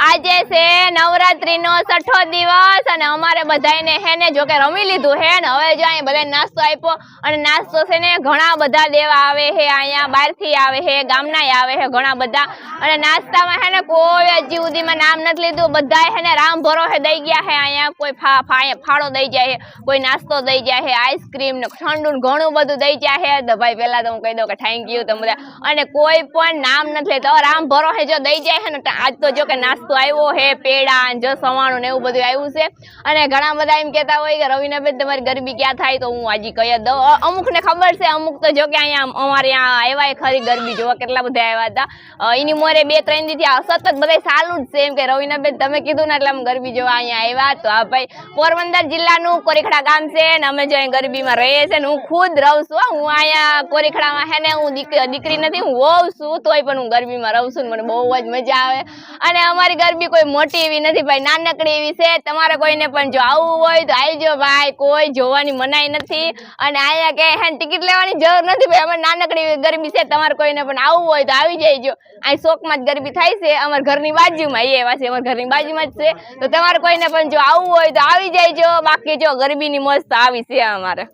આજે છે નવરાત્રીનો 6થો દિવસ અને અમારે બધાને હે ને જો કે રમી લીધું હે ને હવે જો અહીંયા બધાને નાસ્તો આપ્યો અને નાસ્તો છે ને ઘણા બધા દેવા આવે હે અહીંયા બહારથી આવે હે ગામનાય આવે હે ઘણા બધા અને નાસ્તામાં હે ને કોઈ હજી સુધીમાં નામ નથી લીધું બધા હે ને રામ ભરોસે દઈ ગયા હે અહીંયા કોઈ ફાળો દઈ જાય હે કોઈ નાસ્તો દઈ જાય હે આઈસ્ક્રીમ ને ઠંડુ ઘણું બધું દઈ જાય હે તો ભાઈ પહેલા તો હું કહી દઉં કે થેન્ક યુ તમે બધા અને કોઈ પણ નામ નથી લેતા રામ ભરોસે જો દઈ જાય હે ને આજ તો જો કે નાસ્તો આવ્યો હે પેડા જો સવાણું ને એવું બધું આવ્યું છે અને ઘણા બધા એમ કહેતા હોય કે રવિનાબેન તમારી ગરબી ક્યાં થાય તો હું હજી કહી દઉં અમુક ને ખબર છે અમુક તો જો કે અહીંયા અમારે અહીંયા આવ્યા ખરી ગરબી જોવા કેટલા બધા આવ્યા હતા એની મોરે 2-3 દીથી સતત બધા ચાલુ જ છે એમ કે રવિનાબેન તમે કીધું ને એટલે અમે ગરબી જોવા અહીંયા આવ્યા તો હા ભાઈ પોરબંદર જિલ્લાનું કોરીખડા ગામ છે ને અમે જો અહીં ગરબીમાં રહીએ છીએ ને હું ખુદ રહું છું હું અહીંયા કોરીખડામાં હે ને હું દીકરી નથી હું વહુ છું તોય પણ હું ગરબીમાં રહું છું મને બહુ જ મજા આવે અને અમારી ગરબી કોઈ મોટી એવી નથી ભાઈ નાનકડી એવી છે તમારે કોઈને પણ જો આવવું હોય તો આવજો ભાઈ કોઈ જોવાની મનાઈ નથી અને અહીંયા કે હે ટિકિટ લેવાની જરૂર નથી ભાઈ અમારે નાનકડી ગરબી છે તમારે કોઈને પણ આવવું હોય તો આવી જઈજો અહીં શોકમાં જ ગરબી થાય છે અમારા ઘરની બાજુમાં એવા છે અમારા ઘરની બાજુમાં જ છે તો તમારે કોઈને પણ જો આવવું હોય તો આવી જઈજો બાકી જો ગરબીની મોજ તો આવી છે અમારે